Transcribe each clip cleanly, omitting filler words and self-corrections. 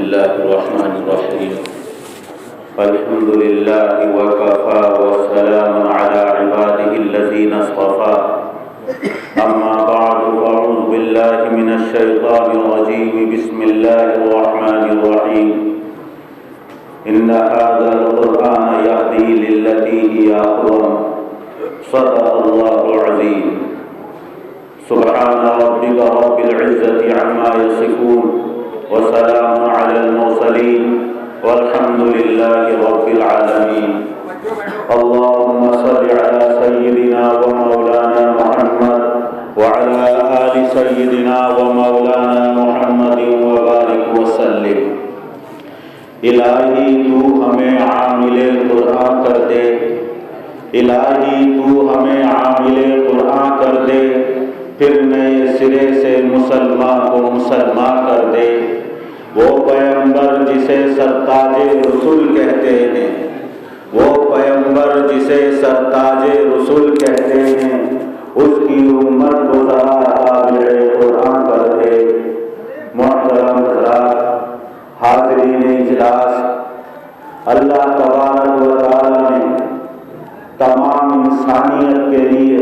الله الرحمن الرحيم الحمد لله وكفى وسلام على عباده الذين اصطفى أما بعد فأعوذ بالله من الشيطان الرجيم بسم الله الرحمن الرحيم إن هذا القرآن يهدي للتي هي أقوم صدق الله العظيم سبحان ربك رب العزة عما يصفون وسلام على المرسلين والحمد لله رب العالمين اللهم صل على سيدنا ومولانا محمد وعلى آل سيدنا ومولانا محمد وبارك وسلم الہی تو ہمیں عامل قرآن کر دے، الہی تو ہمیں عامل قرآن کر دے، پھر نئے سرے سے مسلمان کو مسلمان کر دے۔ وہ پیغمبر جسے سرتاج رسول کہتے ہیں، وہ پیغمبر جسے سرتاج رسول کہتے ہیں، اس کی امت کو ذرا تابع قرآن کر دے۔ محترم حضرات، حاضرین اجلاس، اللہ تبارک و تعالی نے تمام انسانیت کے لیے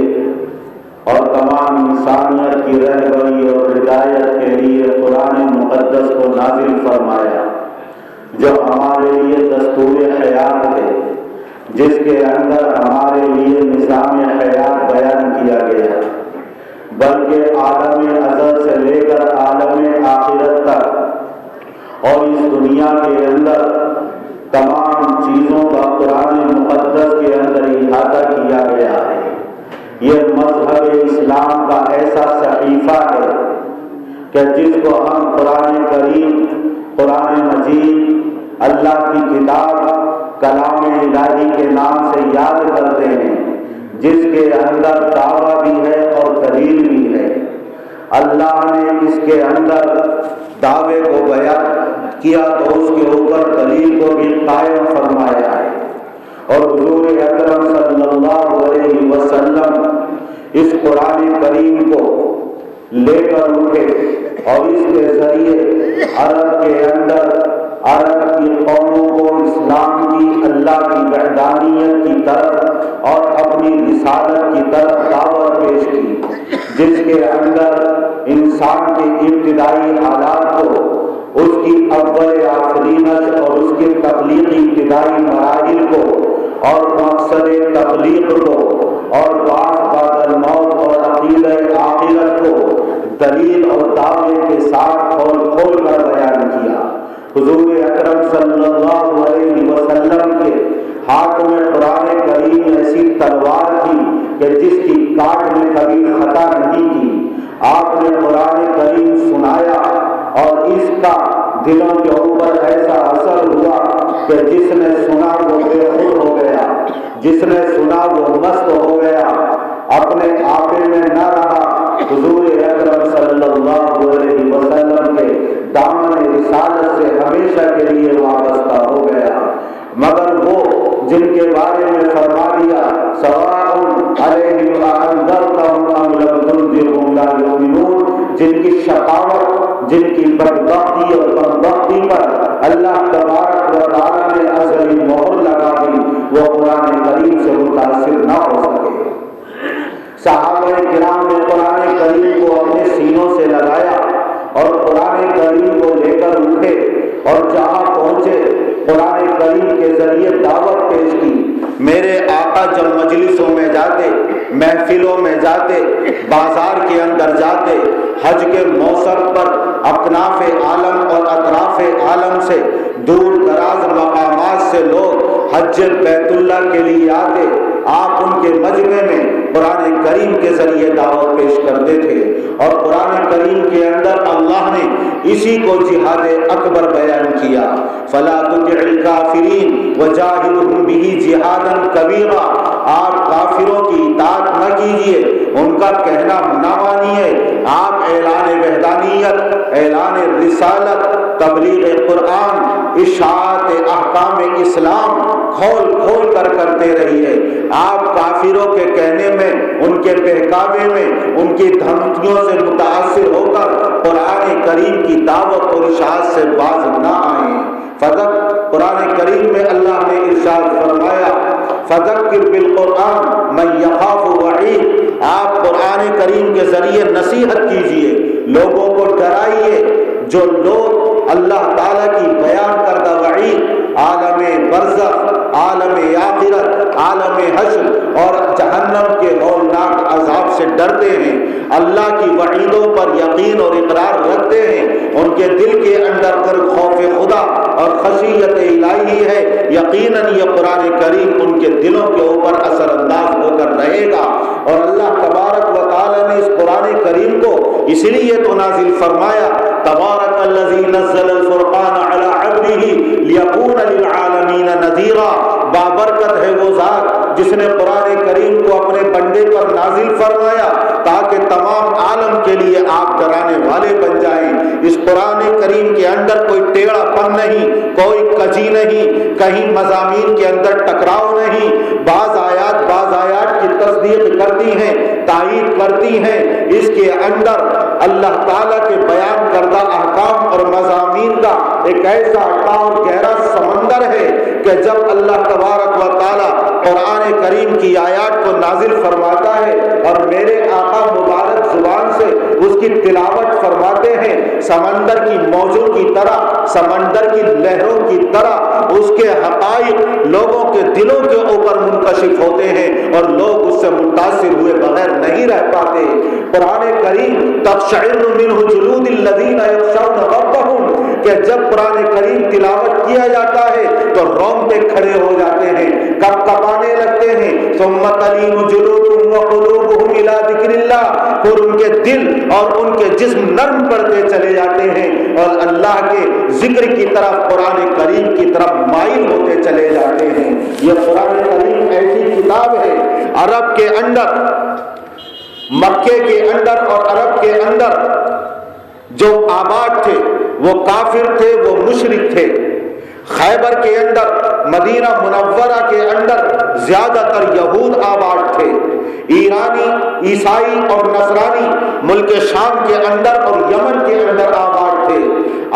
اور تمام انسانیت کی رہبری اور ہدایت کے لیے قرآن مقدس کو نازل فرمایا، جو ہمارے لیے دستور حیات ہے، جس کے اندر ہمارے لیے نظام حیات بیان کیا گیا، بلکہ عالم ازل سے لے کر عالم آخرت تک اور اس دنیا کے اندر تمام چیزوں کا قرآن مقدس کے اندر احاطہ کیا گیا ہے۔ یہ مذہب اسلام کا ایسا صحیفہ ہے کہ جس کو ہم قرآن کریم، قرآن مجید، اللہ کی کتاب، کلام الہی کے نام سے یاد کرتے ہیں، جس کے اندر دعویٰ بھی ہے اور دلیل بھی ہے۔ اللہ نے اس کے اندر دعوے کو بیان کیا تو اس کے اوپر دلیل کو بھی قائم فرمایا ہے، اور حضور اکرم صلی اللہ علیہ وسلم اس قرآن کریم کو لے کر اٹھے اور اس کے ذریعے عرب کے اندر عرب کی قوموں کو اسلام کی، اللہ کی وحدانیت کی طرف اور اپنی رسالت کی طرف دعوت پیش کی، جس کے اندر انسان کے ابتدائی حالات کو، اس کی اول آفرینش اور اس کے تخلیقی ابتدائی مراحل کو اور مقصد تخلیق کو اور بعث بعد الموت اور عقیدہ آخرت کو دلیل اور دعوے کے ساتھ کھول کھول کر بیان کیا۔ حضور اکرم صلی اللہ علیہ وسلم کے ہاتھ میں قرآن کریم ایسی تلوار تھی کہ جس کی کاٹ میں کبھی خطا نہیں کی۔ آپ نے قرآن کریم سنایا اور اس کا دلوں کے اوپر ایسا اثر ہوا کہ جس نے سنا وہ بے خود ہو گیا، جس نے سنا وہ مست ہو گیا، اپنے آپے میں نہ رہا، حضور اکرم صلی اللہ علیہ وسلم کے دامن رسالت سے ہمیشہ کے لیے وابستہ ہو گیا۔ مگر وہ جن کے بارے میں فرما دیا سواء علیہم اانذرتہم ام لم تنذرہم لا یؤمنون، جن کی شقاوت، جن کی بدبختی اور بدبختی پر اللہ تبارک و تعالی نے ازلی مہر لگا دی، وہ قرآن کریم سے متاثر نہ ہو سکے۔ صحابہ کرام نے قرآن کریم کو اپنے سینوں سے لگایا اور قرآن کریم کو لے کر اٹھے اور جہاں پہنچے قرآن کریم کے ذریعے دعوت پیش کی۔ میرے آقا جب مجلسوں میں جاتے، محفلوں میں جاتے، بازار کے اندر جاتے، حج کے موسم پر اکناف عالم اور اطراف عالم سے دور دراز مقامات سے لوگ حج بیت اللہ کے لیے آتے، آپ ان کے مجمع میں قرآن کریم کے ذریعے دعوت پیش کرتے تھے، اور قرآن کریم کے اندر اللہ نے اسی کو جہاد اکبر بیان کیا۔ فلا تطع الکافرین وجاہدہم بہ جہادا کبیرا، آپ کافروں کی اطاعت نہ کیجیے، ان کا کہنا نہ مانیے، آپ اعلان وحدانیت، اعلان رسالت، تبلیغ قرآن، اشاعت احکام اسلام کھول کھول کر کرتے رہیے۔ آپ کافروں کے کہنے میں، ان کے بہکاوے میں، ان کی دھمکیوں سے متاثر ہو کر قرآن کریم کی دعوت اور اشاعت سے باز نہ آئے۔ قرآن کریم میں اللہ نے ارشاد فرمایا فذکر بالقرآن من یخاف وعید، آپ قرآن کریم کے ذریعے نصیحت کیجئے، لوگوں کو ڈرائیے جو لوگ اللہ تعالیٰ کی بیان کردہ وعید، عالم برزخ، عالم آخرت، عالم حشر اور جہنم کے ہولناک عذاب سے ڈرتے ہیں، اللہ کی وعیدوں پر یقین اور اقرار رکھتے ہیں، ان کے دل کے اندر خوف خدا اور خشیت الہی ہے، یقیناً یہ قرآن کریم ان کے دلوں کے اوپر اثر انداز ہو کر رہے گا۔ اور اللہ تبارک و تعالی نے اس قرآن کریم کو اس لیے تو نازل فرمایا، تبارک الذی نزل الفرقان علی عبدہ لیکون للعالمین نذیرا، بابرکت ہے وہ ذات جس نے قرآن کریم کو اپنے بندے پر نازل فرمایا تاکہ تمام عالم کے لیے آپ ڈرانے والے بن جائیں۔ اس قرآن کریم کے اندر کوئی ٹیڑھا پن نہیں، کوئی کجی نہیں، کہیں مضامین کے اندر ٹکراؤ نہیں، بعض آیات کی تصدیق کرتی ہیں، تائید کرتی ہیں، اس کے اندر اللہ تعالیٰ کے بیان کردہ احکام اور مضامین کا ایک ایسا اٹھا اور گہرا سمندر ہے کہ جب اللہ تبارک و تعالیٰ قرآن کریم کی آیات کو نازل فرماتا ہے اور میرے آقا مبارک زبان سے اس کی تلاوت فرماتے ہیں، سمندر کی موجوں کی طرح، سمندر کی لہروں کی طرح اس کے حقائق لوگوں کے دلوں کے اوپر منکشف ہوتے ہیں اور لوگ اس سے متاثر ہوئے بغیر نہیں رہ پاتے۔ قرآن کریم تقشعر منہ جلود الذین یخشون ربہم، کہ جب قرآن کریم تلاوت کیا جاتا ہے تو رونگٹے کھڑے ہو جاتے ہیں، کپ کپانے لگتے ہیں، ثم تلین جلودہم وقلوبہم الی ذکر اللہ، پھر ان کے دل اور ان کے جسم نرم پڑتے چلے جاتے ہیں اور اللہ کے ذکر کی طرف، قرآن کریم کی طرف مائل ہوتے چلے جاتے ہیں۔ یہ قرآن کریم ایسی کتاب ہے، عرب کے اندر، مکے کے اندر اور عرب کے اندر جو آباد تھے وہ کافر تھے، وہ مشرک تھے۔ خیبر کے اندر، مدینہ منورہ کے اندر زیادہ تر یہود آباد تھے، ایرانی، عیسائی اور نصرانی ملک شام کے اندر اور یمن کے اندر آباد تھے۔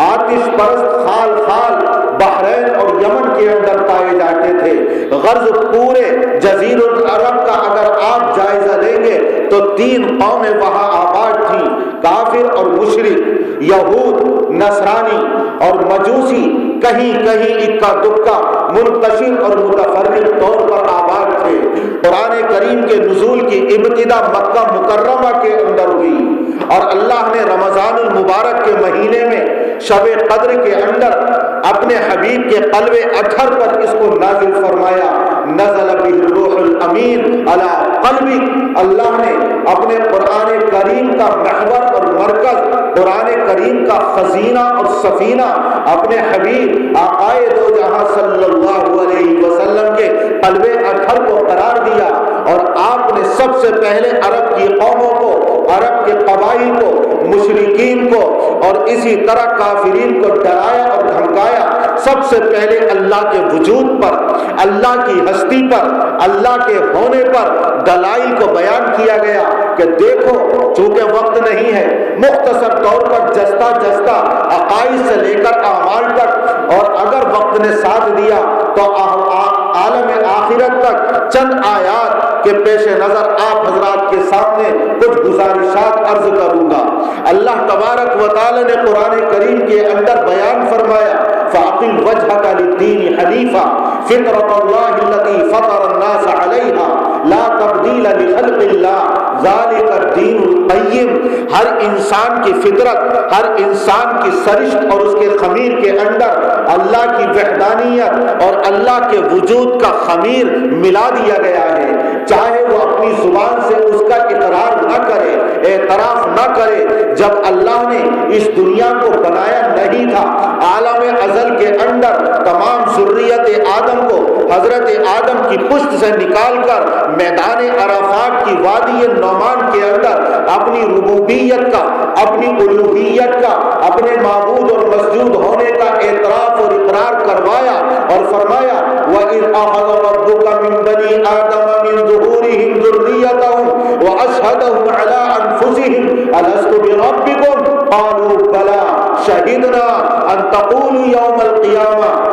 آتش پرست خال خال بحرین اور یمن کے اندر پائے جاتے تھے۔ غرض پورے جزیرہ العرب کا اگر آپ جائزہ لیں گے تو 3 قومیں وہاں آباد تھیں، کافر اور مشرک، یہود، نصرانی اور مجوسی، کہیں کہیں اکا دکا منتشر اور متفرق طور پر آباد تھے۔ قرآن کریم کے نزول کی ابتدا مکہ مکرمہ کے اندر ہوئی اور اللہ نے رمضان المبارک کے مہینے میں شب قدر کے اندر اپنے حبیب کے قلب اطہر پر اس کو نازل فرمایا، نزل بہ الروح الامین علی قلبک۔ اللہ نے اپنے قرآن کریم کا محور اور مرکز، قرآن کریم کا خزینہ اور سفینہ اپنے حبیب آقائے دو جہاں صلی اللہ علیہ وسلم کے قلب اطہر کو قرار دیا اور آپ نے سب سے پہلے عرب کی قوموں کو، عرب کے قبائل کو، مشرکین کو اور اسی طرح کافرین کو ڈرایا اور دھمکایا۔ سب سے پہلے اللہ کے وجود پر، اللہ کی ہستی پر، اللہ کے ہونے پر دلائل کو بیان کیا گیا کہ دیکھو، چونکہ وقت نہیں ہے، مختصر طور پر جستا جستا عقائد سے لے کر اعمال تک، اور اگر وقت نے ساتھ دیا تو عالم آخرت تک چند آیات کے پیش نظر آپ حضرات کے سامنے کچھ گزارشات عرض کروں گا۔ اللہ تبارک و تعالی نے قرآن کریم کے اندر بیان فرمایا، فَأَقِمْ وَجْهَكَ لِلدِّينِ حَنِيفًا فِطْرَةَ اللَّهِ الَّتِي فَطَرَ النَّاسَ عَلَيْهَا لَا تَبْدِيلَ لِخَلْقِ اللَّهِ ذَلِكَ الدِّينُ الْقَيِّمُ۔ ہر انسان کی فطرت، ہر انسان کی سرشت اور اس کے خمیر کے اندر اللہ کی وحدانیت اور اللہ کے وجود کا خمیر ملا دیا گیا ہے، چاہے وہ اپنی زبان سے اس کا اقرار نہ کرے، اعتراف نہ کرے۔ جب اللہ نے اس دنیا کو بنایا نہیں تھا، عالم ازل کے اندر تمام ذریت آدم کو حضرت آدم کی پشت سے نکال کر میدان عرفات کی وادی نعمان کے اندر اپنی ربوبیت کا، اپنی الوہیت کا، اپنے معبود اور مسجود ہونے کا اعتراف اور اقرار کروایا اور فرمایا، وَإِذْ أَخَذَ رَبُّكَ مِنْ بَنِي آدَمَ مِنْ ظُهُورِهِمْ ذُرِّيَّتَهُمْ وَأَشْهَدَهُمْ عَلَىٰ أَنفُسِهِمْ أَلَسْتُ بِرَبِّكُمْ قَالُوا بَلَىٰ شَهِدْنَا أَن تَقُولُوا يَوْمَ الْقِيَامَةِ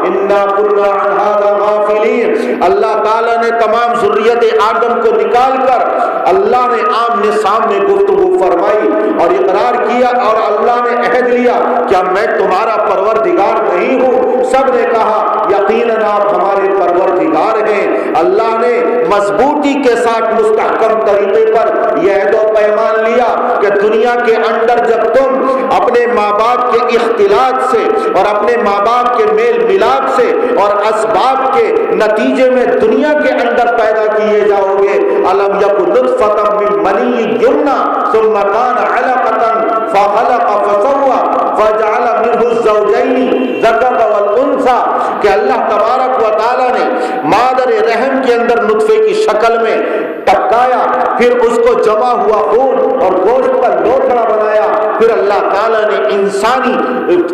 اللہ تعالیٰ نے تمام ذریت آدم کو نکال کر اللہ نے آمنے سامنے گفتگو فرمائی اور اقرار کیا اور اللہ نے عہد لیا کیا میں تمہارا پروردگار نہیں ہوں؟ سب نے کہا یقیناً آپ ہمارے پروردگار ہیں۔ اللہ نے مضبوطی کے ساتھ مستحکم طریقے پر یہ عہد و پیمان لیا کہ دنیا کے اندر جب تم اپنے ماں باپ کے اختلاط سے اور اپنے ماں باپ کے میل ملاپ سے اور اسباب کے نتیجے میں دنیا کے اندر پیدا کیے جاؤ گے، الم یکن نطفۃ من منی یمنی ثم کان علقۃ فخلق فسوى فجعل منه الزوجین الذکر والانثى، کہ اللہ تبارک و تعالی نے مادر رحم کے اندر نطفے کی شکل میں ٹپکایا، پھر اس کو جمع ہوا خون اور گوشت کا لوتھڑا بنایا، پھر اللہ تعالیٰ نے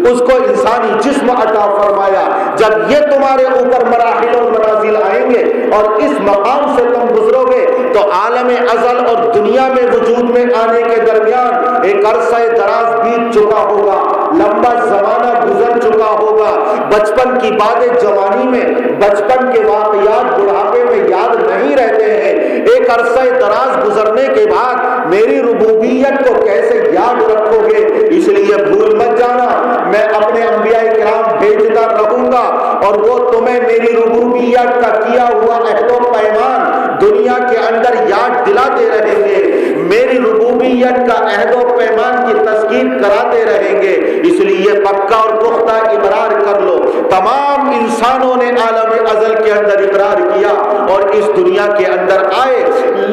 اس کو انسانی جسم عطا فرمایا۔ جب یہ تمہارے اوپر مراحل اور منازل آئیں گے اور اس مقام سے تم گزرو گے تو عالم ازل اور دنیا میں وجود میں آنے کے درمیان ایک عرصہ دراز بیت چکا ہوگا، لمبا زمانہ گزر چکا ہوگا، بچپن کی باتیں جوانی میں، بچپن کے واقعات بڑھاپے میں یاد نہیں رہتے ہیں۔ ایک عرصہ دراز گزرنے کے بعد میری ربوبیت کو کیسے یاد رکھو گے؟ اس لیے بھول مت جانا، میں اپنے انبیاء کرام بھیجتا رہوں گا اور وہ تمہیں میری ربوبیت کا کیا ہوا عہد و پیمان دنیا کے اندر یاد دلاتے رہیں گے، میری ربوبیت کا عہد و پیمان کی تذکیر کراتے رہیں گے۔ اس لیے پکا اور پختہ اقرار کر لو۔ تمام انسانوں نے عالم ازل کے اندر اقرار کیا اور اس دنیا کے اندر آئے،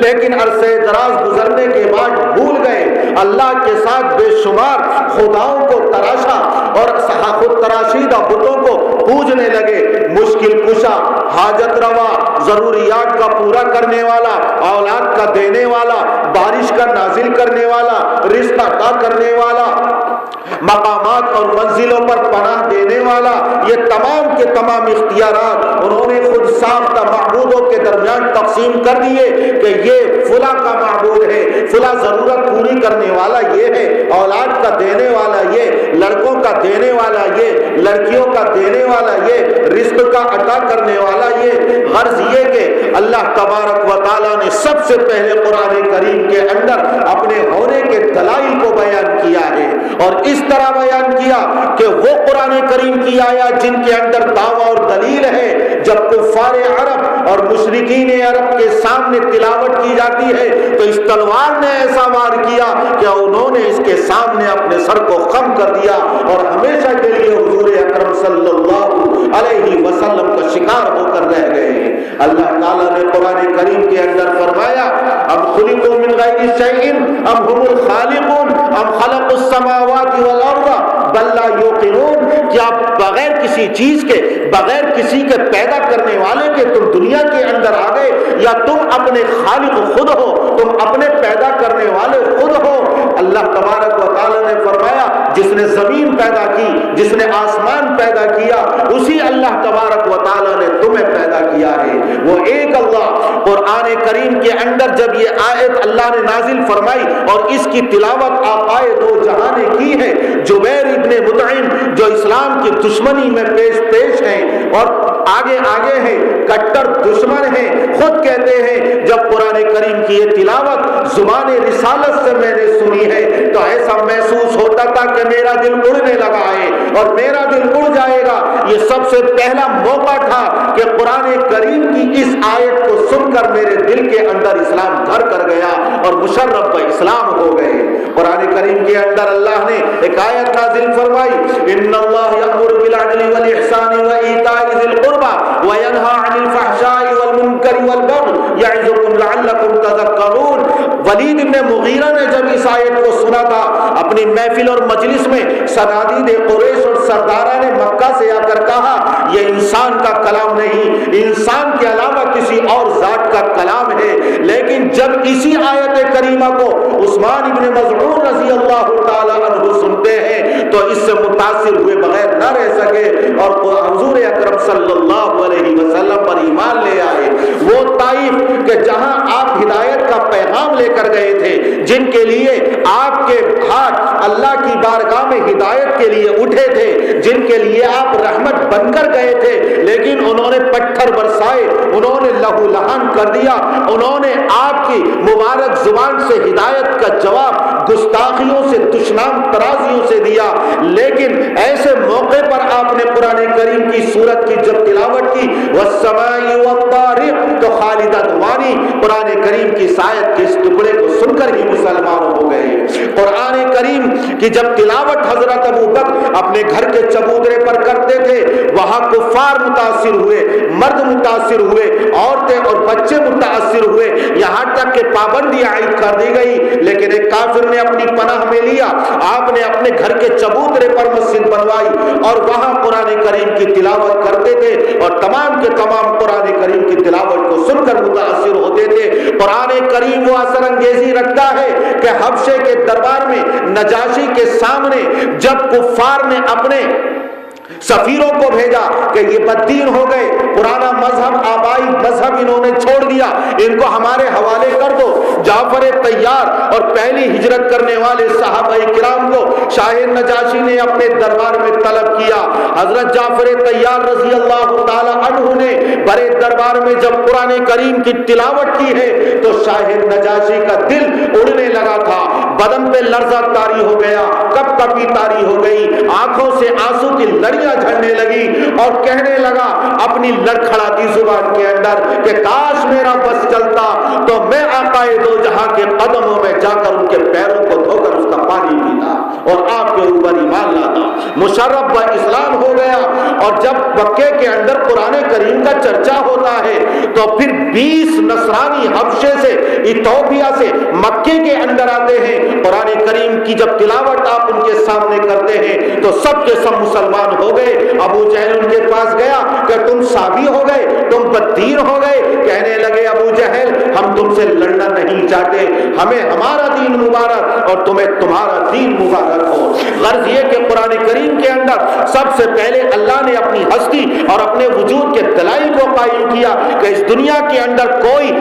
لیکن عرصے دراز گزرنے کے بعد بھول گئے، اللہ کے ساتھ بے شمار خداؤں کو تراشا اور خود تراشیدہ بتوں کو پوجنے لگے۔ مشکل کشا، حاجت روا، ضروریات کا پورا کرنے والا، اولاد کا دینے والا، بارش کا نازل کرنے والا، رزق عطا کرنے والا، مقامات اور منزلوں پر پناہ دینے والا، یہ تمام کے تمام اختیارات انہوں نے خود ساختہ معبودوں کے درمیان تقسیم کر دیے کہ یہ فلاں کا معبود ہے، فلاں ضرورت پوری کرنے والا یہ ہے، اولاد کا دینے والا یہ، لڑکوں کا دینے والا یہ، لڑکیوں کا دینے والا یہ، رزق کا عطا کرنے والا یہ۔ غرض یہ کہ اللہ تبارک و تعالیٰ نے سب سے پہلے قرآن کریم کے اندر اپنے ہونے کے دلائل کو بیان کیا ہے اور اس طرح بیان کیا کہ وہ قرآن کریم کی آیات جن کے اندر دعویٰ اور دلیل ہے، جب کفار عرب اور مشرکین عرب کے سامنے تلاوت کی جاتی ہے تو اس تلوار نے ایسا وار کیا کہ انہوں نے اس کے سامنے اپنے سر کو خم کر دیا اور ہمیشہ کے لیے حضور اکرم صلی اللہ علیہ وسلم کا شکار ہو کر رہ گئے۔ اللہ تعالیٰ نے قرآن کریم کے اندر فرمایا ام خلقوا من غیر شیء ام هم الخالقون ام خلقوا السماوات والارض بل لا یوقنون، کیا بغیر کسی چیز کے، بغیر کسی کے پیدا کرنے والے کے تم دنیا کے اندر آ گئے، یا تم اپنے خالق خود ہو، تم اپنے پیدا کرنے والے خود ہو؟ اللہ تبارک و تعالی نے فرمایا جس نے زمین پیدا کی، جس نے آسمان پیدا کیا، اسی اللہ تبارک و تعالی نے تمہیں پیدا کیا ہے، وہ ایک اللہ۔ قرآن کریم کے اندر جب یہ آیت اللہ نے نازل فرمائی اور اس کی تلاوت آقائے دو جہاں نے کی ہے، جبیر ابن مطعم جو اسلام کی دشمنی میں پیش ہیں اور آگے ہیں، کٹر دشمن ہیں، خود کہتے ہیں جب قرآن کریم کی یہ تلاوت زبان رسالت سے میں نے سنی ہے تو ایسا محسوس ہوتا تھا کہ میرا دل اڑنے لگا ہے اور میرا دل اڑ جائے گا۔ یہ سب سے پہلا موقع تھا کہ قرآن کریم کی اس آیت کو سن کر میرے دل کے اندر اسلام گھر کر گیا اور مشرف کا اسلام ہو گئے۔ قرآن کریم کے اندر اللہ نے ایک آیت نازل فرمائی ان اللہ یأمر بالعدل والاحسان وایتاء ذی القربى وینہی عن الفحشاء والمنکر والبغی یعظکم لعلکم تذکرون۔ ولید بن مغیرہ نے جب اس آیت کو سنا تھا اپنی محفل اور مجلس میں صنادید قریش اور سرداران مکہ سے آ کر کہا یہ انسان کا کلام نہیں، انسان کے علاوہ کسی اور ذات کا کلام ہے۔ لیکن جب اسی آیت کریمہ کو عثمان ابن مظعون رضی اللہ تعالی عنہ سنتے ہیں تو اس سے متاثر ہوئے بغیر نہ رہ سکے اور حضور اکرم صلی اللہ علیہ وسلم پر ایمان لے آئے۔ وہ طائف کہ جہاں آپ ہدایت کا پیغام لے کر گئے تھے، جن کے لیے آپ کے ہاتھ اللہ کی بارگاہ میں ہدایت کے لیے اٹھے تھے، جن کے لیے آپ رحمت بن کر گئے تھے، لیکن انہوں نے پتھر برسائے، انہوں نے لہو لہان کر دیا، انہوں نے آپ کی مبارک زبان سے ہدایت کا جواب گستاخیوں سے، دشنام ترازیوں سے دیا۔ لیکن ایسے موقع پر آپ نے قرآن کریم کی سورت کی جب تلاوت کی والسماء والطارق، تو خالدہ دوانی قرآن کریم کی آیت کے اس ٹکڑے کو سن کر ہی مسلمان ہو گئے۔ قرآن کریم کی جب تلاوت حضرت ابو بکر اپنے گھر کے چبوترے پر کرتے تھے، وہاں کفار متاثر ہوئے، مرد متاثر ہوئے، عورتیں اور بچے متاثر ہوئے، یہاں تک کہ پابندی عائد کر دی گئی۔ لیکن ایک کافر نے اپنی پناہ میں لیا، آپ نے اپنے گھر کے چبوترے پر مسجد بنوائی اور وہاں قرآن کریم کی تلاوت کرتے تھے، اور تمام کے تمام قرآن کریم کی تلاوت کو سن کر متاثر ہوتے تھے۔ قرآن کریم وہ اثر انگیزی رکھتا ہے کہ حبشے کے دربار میں نجاشی کے سامنے جب کفار نے اپنے سفیروں کو بھیجا کہ یہ بددین ہو گئے، پرانا مذہب آبائی مذہب انہوں نے چھوڑ دیا، ان کو ہمارے حوالے کر دو، جعفر طیار اور پہلی ہجرت کرنے والے صحابہ کرام کو شاہ نجاشی نے اپنے دربار میں طلب کیا۔ حضرت جعفر طیار رضی اللہ تعالی عنہ نے بڑے دربار میں جب قرآن کریم کی تلاوت کی ہے تو شاہ نجاشی کا دل اڑنے لگا تھا، بدن پہ لرزہ طاری ہو گیا، کپ کپی طاری ہو گئی، آنکھوں سے آنسو کی لڑیاں جھڑنے لگی اور کہنے لگا اپنی لڑکھڑاتی زبان کے اندر کہ کاش میرا بس چلتا تو میں آقائے دو جہاں کے قدموں میں جا کر ان کے پیروں کو دھو کر اس کا پانی پیتا اور آپ کے اوپر ایمان لاتا۔ مشرف با اسلام ہو گیا، اور جب مکے کے اندر قرآن کریم کا چرچا ہوتا ہے تو پھر 20 نصرانی حبشے سے، ایتھوپیا سے مکے کے اندر آتے ہیں، قرآن کریم کی جب تلاوت آپ ان کے سامنے کرتے ہیں تو سب کے سب مسلمان ہو گئے۔ ابو جہل ان کے پاس گیا کہ تم صابی ہو گئے، تم بددین ہو گئے، کہنے لگے ابو جہل ہم تم سے لڑنا نہیں چاہتے، ہمیں ہمارا دین مبارک اور تمہیں تمہارا دین مبارک ہو۔ غرض یہ کہ قرآن کریم کے اندر سب سے پہلے اللہ نے اپنی ہستی اور اپنے وجود کے دلائل کو قائم کیا کہ اس دنیا کے اندر کوئی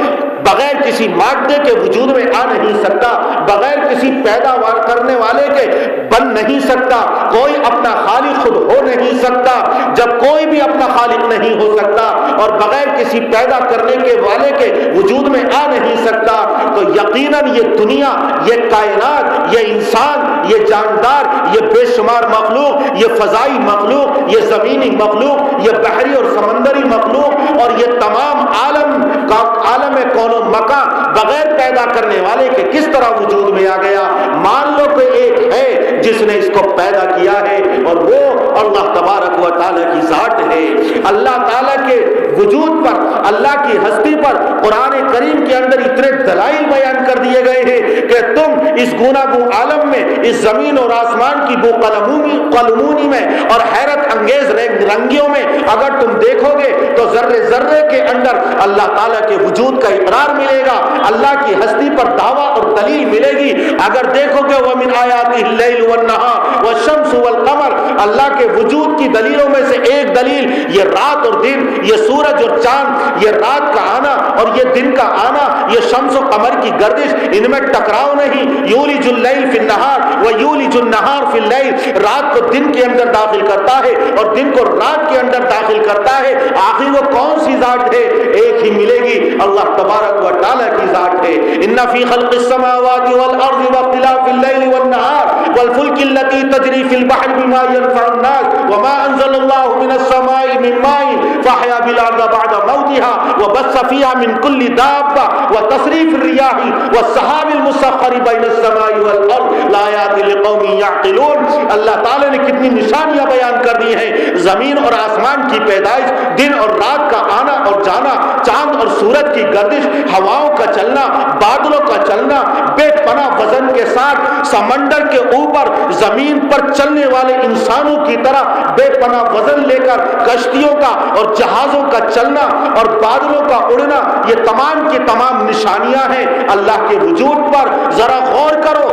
بغیر کسی مادے کے وجود میں آ نہیں سکتا، بغیر کسی پیداوار کرنے والے کے بن نہیں سکتا، کوئی اپنا خالق خود ہو نہیں سکتا۔ جب کوئی بھی اپنا خالق نہیں ہو سکتا اور بغیر کسی پیدا کرنے کے والے کے وجود میں آ نہیں سکتا تو یقیناً یہ دنیا، یہ کائنات، یہ انسان، یہ جاندار، یہ بے شمار مخلوق، یہ فضائی مخلوق، یہ زمینی مخلوق، یہ بحری اور سمندری مخلوق اور یہ تمام عالم کا عالم کون و مکان بغیر پیدا کرنے والے کے کس طرح وجود میں آ گیا؟ مان لو کہ ایک ہے جس نے اس کو پیدا کیا ہے اور وہ اللہ تبارک و تعالیٰ کی ذات ہے۔ اللہ تعالیٰ کے وجود پر، اللہ کی ہستی پر قرآن کریم کے اندر اتنے دلائل بیان کر دیے گئے ہیں کہ تم اس گوناگوں عالم میں، اس زمین اور آسمان کی بو قلمونی میں اور حیرت انگیز رنگیوں میں اگر تم دیکھو گے تو ذرے ذرے کے اندر اللہ تعالیٰ کے وجود کا اقرار ملے گا، اللہ کی ہستی پر دعویٰ اور دلیل ملے گی۔ اگر دیکھو گے وَمِنْ آيَاتِهِ اللَّيْلُ وَالنَّهَارُ وَالشَّمْسُ وَالْقَمَرُ، اللہ کے وجود کی دلیلوں میں سے ایک دلیل یہ رات اور دن، یہ سورج اور چاند، یہ رات کا آنا اور یہ دن کا آنا، یہ شمس و قمر کی گردش، ان میں ٹکراؤ نہیں۔ یولج اللیل فی النہار ویولج النہار فی اللیل، رات کو دن کے اندر داخل کرتا ہے اور دن کو رات کے اندر داخل کرتا ہے۔ آخر وہ کون سی ذات ہے؟ ایک ہی ملے گی، اللہ تبارک و تعالیٰ کی ذات ہے۔ ان فی خلق السماوات والارض واختلاف اللیل والنہار والفلک التي تجری فی البحر بما ينفع الناس وما انزل الله من السماء من ماء فاحیا بالارض بعد موتها وبث فيها من كل دابة وتصريف الرياح والسحاب المسخر بين السماء والارض لآیات لقوم یعقلون۔ اللہ تعالیٰ نے کتنی نشانیاں بیان کر دی ہیں، زمین اور آسمان کی پیدائش، دن اور رات کا آنا اور جانا، چاند اور سورج کی گردش، ہواؤں کا چلنا، بادلوں کا چلنا، بے پناہ وزن کے ساتھ سمندر کے اوپر زمین پر چلنے والے انسانوں کی طرح بے پناہ وزن لے کر کشتیوں کا اور جہازوں کا چلنا اور بادلوں کا اڑنا، یہ تمام کی تمام نشانیاں ہیں اللہ کے وجود پر۔ ذرا غور کرو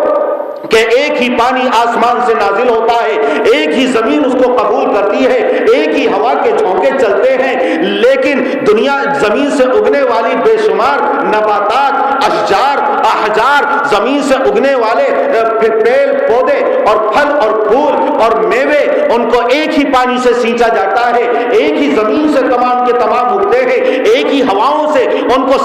کہ ایک ہی پانی آسمان سے نازل ہوتا ہے، ایک ہی زمین اس کو قبول کرتی ہے، ایک ہی ہوا کے جھونکے چلتے ہیں، لیکن دنیا زمین سے اگنے والی بے شمار نباتات، اشجار، احجار، زمین سے اگنے والے پیڑ پودے اور پھل اور پھول اور میوے ان کو ایک ہی پانی سے سینچا جاتا ہے، ایک ہی زمین سے تمام کے تمام اگتے ہیں، ایک ہی ہواؤں سے ان کو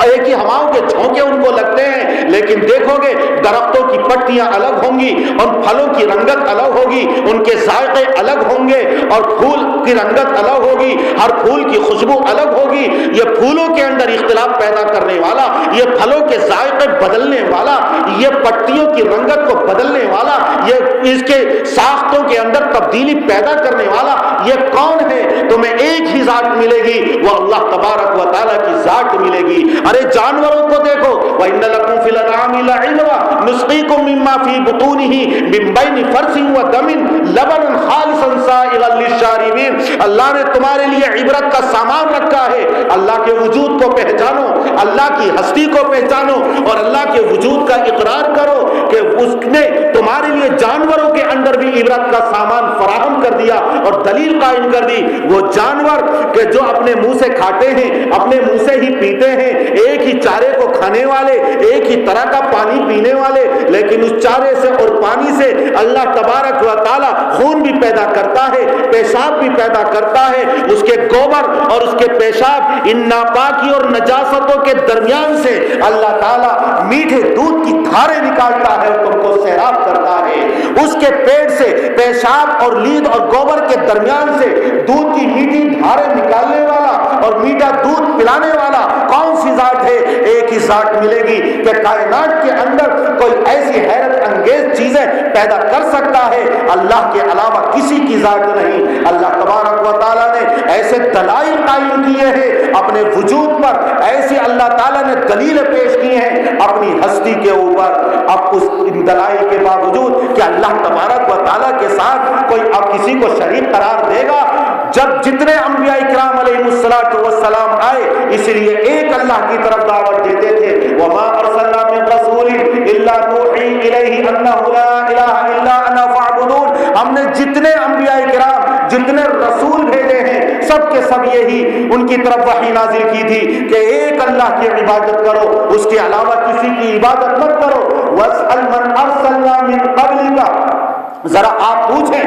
ایک ہی ہواؤں کے جھونکے ان کو لگتے ہیں، لیکن دیکھو گے درختوں کی پٹیاں الگ ہوں گی، ان پھلوں کی رنگت الگ ہوگی، ان کے ذائقے الگ ہوں گے، اور پھول کی رنگت الگ ہوگی، ہر پھول کی خوشبو الگ ہوگی۔ یہ پھولوں کے اندر اختلاف پیدا کرنے والا، یہ پھلوں کے ذائقے بدلنے والا، یہ پٹیوں کی رنگت کو بدلنے والا، یہ اس کے ساختوں کے اندر تبدیلی پیدا کرنے والا یہ کون ہے؟ تمہیں ایک ہی ذات ملے گی، وہ اللہ تبارک و تعالیٰ کی ذات ملے گی۔ ارے جانوروں کو دیکھو، وَإِنَّ لَكُمْ فِي الْأَنْعَامِ لَعِبْرَةً نُسْقِيكُم مِّمَّا فِي بُطُونِهِ مِن بَيْنِ فَرْثٍ وَدَمٍ لَبَنًا خَالِصًا سَائِغًا لِّلشَّارِبِينَ۔ اللہ نے تمہارے لیے عبرت کا سامان رکھا ہے۔ اللہ کے وجود کو پہچانو، اللہ کی ہستی کو پہچانو، اور اللہ کے وجود کا اقرار کرو کہ اس نے تمہارے لیے جانوروں کے اندر بھی عبرت کا سامان فراہم کر دیا اور دلیل قائم کر دی۔ وہ جانور کہ جو اپنے منہ سے کھاتے ہیں، اپنے منہ سے ہی پیتے ہیں، ایک ہی چارے کو کھانے والے، ایک ہی طرح کا پانی پینے والے، لیکن اس چارے سے اور پانی سے اللہ تبارک و تعالی خون بھی پیدا کرتا ہے، پیشاب بھی پیدا کرتا ہے۔ اس کے گوبر اور اس کے پیشاب، ان ناپاکی اور نجاستوں کے درمیان سے اللہ تعالیٰ میٹھے دودھ کی دھاریں نکالتا ہے اور تم کو سیراب کرتا ہے۔ اس کے پیٹ سے پیشاب اور لید اور گوبر کے درمیان سے دودھ کی میٹھی دھاریں نکالنے والا اور میٹھا دودھ پلانے والا کون سی ذات ہے؟ ایک ہی ذات ملے گی کہ کائنات کے اندر کوئی ایسی حیرت انگیز چیزیں پیدا کر سکتا ہے، اللہ کے علاوہ کسی کی ذات نہیں۔ اللہ تبارک و تعالیٰ نے ایسے دلائل قائم کیے ہیں اپنے وجود پر، ایسی اللہ تعالیٰ نے دلیلیں پیش کی ہیں اپنی ہستی کے اوپر۔ اب اس دلائل کے باوجود کہ اللہ تبارک و تعالیٰ کے ساتھ کوئی اب کسی کو شریک قرار دے گا؟ جب جتنے انبیاء کرام علیہ السلام آئے، اس لیے ایک اللہ کی طرف دعوت دیتے تھے، وَمَا أَرْسَلْنَا مِن رَّسُولٍ إِلَّا نُوحِي إِلَيْهِ أَنَّهُ لَا إِلَٰهَ إِلَّا أَنَا فَاعْبُدُونِ۔ ہم نے جتنے انبیاء کرام، جتنے رسول بھیجے ہیں، سب کے سب یہی ان کی طرف وحی نازل کی تھی کہ ایک اللہ کی عبادت کرو، اس کے علاوہ کسی کی عبادت مت کرو۔ وَاسْأَلْ مَنْ أَرْسَلْنَا مِن قَبْلِكَ، ذرا آپ پوچھیں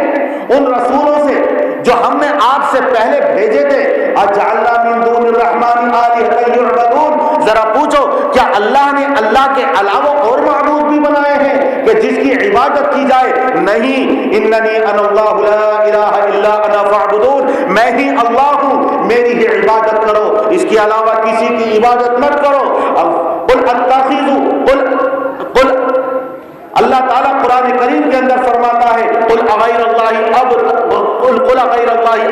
ان رسولوں سے جو ہم نے آپ سے پہلے بھیجے تھے، اجعلنا من دون الرحمن آلہۃ یعبدون، ذرا پوچھو کیا اللہ نے اللہ کے علاوہ اور معبود بھی بنائے ہیں کہ جس کی عبادت کی جائے؟ نہیں، اننی انا اللہ لا الہ الا انا فاعبدون، میں ہی اللہ ہوں، میری ہی عبادت کرو، اس کے علاوہ کسی کی عبادت مت کرو۔ قل قل اللہ تعالیٰ قرآن کریم کے اندر فرماتا ہے، قل غیر اللہ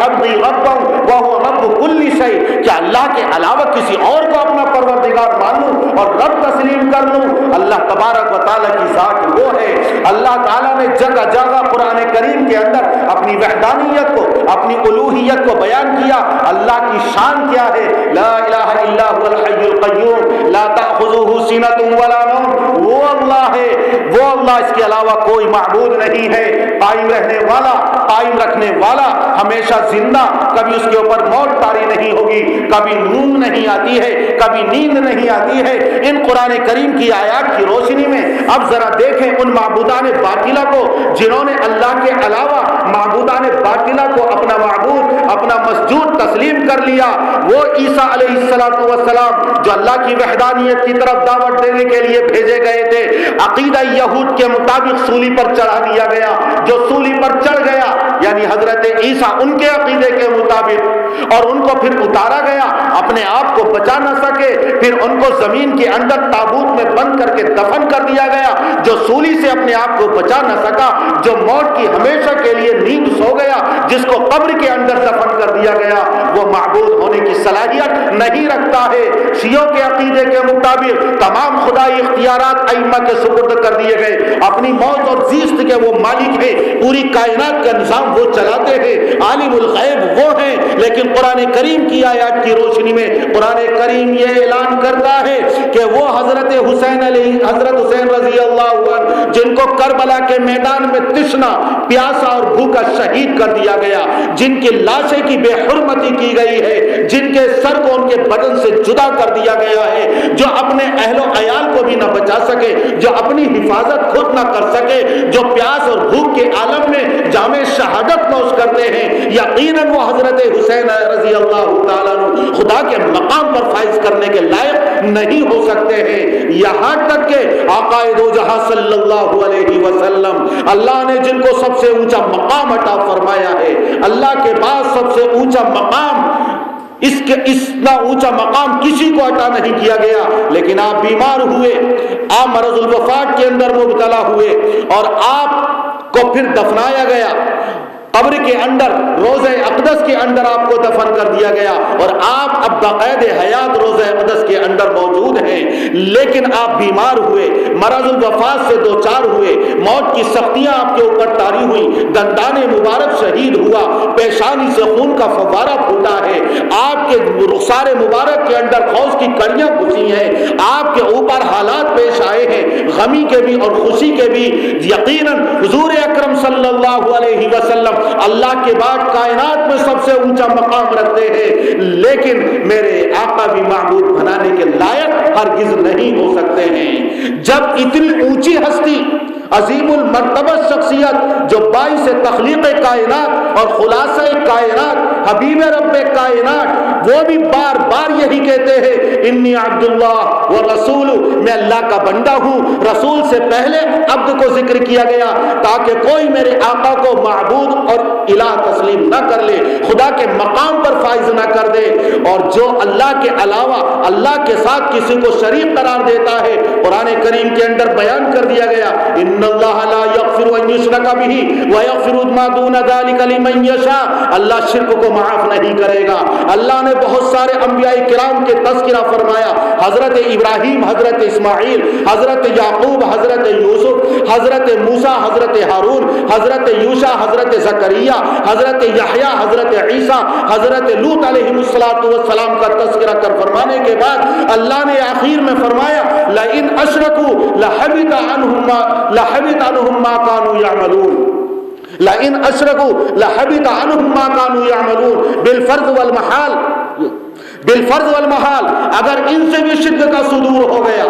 ابغی ربا وهو رب کل شیء، کیا اللہ کے علاوہ کسی اور کو اپنا پروردگار مان لوں اور رب تسلیم کر لوں؟ اللہ تبارک و تعالیٰ کی ذات وہ ہے۔ اللہ تعالیٰ نے جگہ جگہ قرآن کریم کے اندر اپنی وحدانیت کو، اپنی الوہیت کو بیان کیا۔ اللہ کی شان کیا ہے؟ لا الہ الا هو الحی القیوم لا تأخذه سنة ولا نوم، وہ اللہ ہے، وہ اللہ، اس کے علاوہ کوئی معبود نہیں ہے، قائم رہنے والا، قائم رکھنے والا، ہمیشہ زندہ، کبھی اس کے اوپر موت طاری نہیں ہوگی، کبھی نیند نہیں آتی ہے، کبھی نیند نہیں آتی ہے۔ ان قرآن کریم کی آیات کی روشنی میں اب ذرا دیکھیں ان معبودان باطلہ کو جنہوں نے اللہ کے علاوہ معبودان باطلہ کو اپنا معبود، اپنا مسجود تسلیم کر لیا۔ وہ عیسیٰ علیہ السلام جو اللہ کی وحدانیت کی طرف دعوت دینے کے لیے بھیجے گئے تھے، عقیدہ یہود کے مطابق سولی پر چڑھا دیا گیا۔ جو سولی پر چڑھ گیا یعنی حضرت عیسیٰ ان کے عقیدے کے مطابق، اور ان کو پھر اتارا گیا، اپنے آپ کو بچا نہ سکے، پھر ان کو زمین کے اندر تابوت میں بند کر کے دفن کر دیا گیا۔ جو سولی سے اپنے آپ کو بچا نہ سکا، جو موت کی ہمیشہ کے لیے نیند سو گیا، جس کو قبر کے اندر دفن کر دیا گیا، وہ معبود ہونے کی صلاحیت نہیں رکھتا ہے۔ شیعوں کے عقیدے کے مطابق تمام خدائی اختیارات ائمہ کے سپرد کر دیے گئے، اپنی موت اور زیست کے وہ مالک ہیں، پوری کائنات کا نظام وہ چلاتے ہیں، عالم الغیب وہ ہیں، لیکن قرآن کریم کی آیات کی روشنی میں قرآن کریم یہ اعلان کرتا ہے کہ وہ حضرت حسین رضی اللہ عنہ جن کو کربلا کے میدان میں تشنا پیاسا اور بھوکا شہید کر دیا گیا، جن کی لاشیں کی بے حرمتی کی گئی ہے، جن کے سر کو ان کے بدن سے جدا کر دیا گیا ہے، جو اپنے اہل و عیال کو بھی نہ بچا سکے، جو اپنی حفاظت خود نہ کر سکے، جو پیاس اور بھوک کے عالم میں جامع شہادت نوش کرتے ہیں، یقیناً وہ حضرت حسین رضی اللہ تعالیٰ عنہ خدا کے مقام پر فائز کرنے کے لائق نہیں ہو سکتے ہیں۔ یہاں تک کہ آقا دو جہاں صلی اللہ علیہ وسلم، اللہ نے جن کو سب سے اونچا مقام عطا فرمایا ہے، اللہ کے بعد سب سے اونچا مقام، اتنا اونچا مقام کسی کو عطا نہیں کیا گیا، لیکن آپ بیمار ہوئے، آپ مرض الوفات کے اندر مبتلا ہوئے اور آپ کو پھر دفنایا گیا، قبر کے اندر روضہ اقدس کے اندر آپ کو دفن کر دیا گیا اور آپ اب باقاعدہ حیات روضہ اقدس کے اندر موجود ہیں، لیکن آپ بیمار ہوئے، مرض الوفات سے دوچار ہوئے، موت کی سختیاں آپ کے اوپر طاری ہوئی، دندان مبارک شہید ہوا، پیشانی سے خون کا فوارہ پھوٹا ہے، آپ کے رخسار مبارک کے اندر خوف کی کڑیاں گھسی ہیں، آپ کے اوپر حالات پیش آئے ہیں غمی کے بھی اور خوشی کے بھی۔ یقیناً حضور اکرم صلی اللہ علیہ وسلم اللہ کے بعد کائنات میں سب سے اونچا مقام رکھتے ہیں، لیکن میرے آقا بھی معبود بنانے کے لائق ہرگز نہیں ہو سکتے ہیں۔ جب اتنی اونچی ہستی، عظیم المرتبہ شخصیت جو باعث تخلیق کائنات اور خلاصہ کائنات، حبیب رب کائنات، وہ بھی بار بار یہی کہتے ہیں انی عبد اللہ و رسول، میں اللہ کا بندہ ہوں۔ رسول سے پہلے عبد کو ذکر کیا گیا تاکہ کوئی میرے آقا کو معبود اور الہ تسلیم نہ کر لے، خدا کے مقام پر فائز نہ کر دے، اور جو اللہ کے علاوہ اللہ کے ساتھ کسی کو شریک قرار دیتا ہے، قرآن کریم کے اندر بیان کر دیا گیا ان اللہ لا یغفر ان یشرک بہ ویغفر ما دون ذلک لمن یشاء، اللہ شرک کو معاف نہیں کرے گا۔ اللہ نے بہت سارے انبیاء کرام کے تذکرہ فرمایا، حضرت ابراہیم، حضرت اسماعیل، حضرت یعقوب، حضرت یوسف، حضرت موسیٰ، حضرت ہارون، حضرت یوشع، حضرت زکریا، حضرت یحییٰ، حضرت عیسیٰ، حضرت لوط علیہ السلام کا تذکرہ کر فرمانے کے بعد اللہ نے آخر میں فرمایا لئن اشرکوا لحبط عنہم ما كانوا يعملون، لئن اشرکوا لحبط عنہم ما كانوا يعملون، بالفرض والمحال اگر ان سے بھی شرک کا صدور ہو گیا،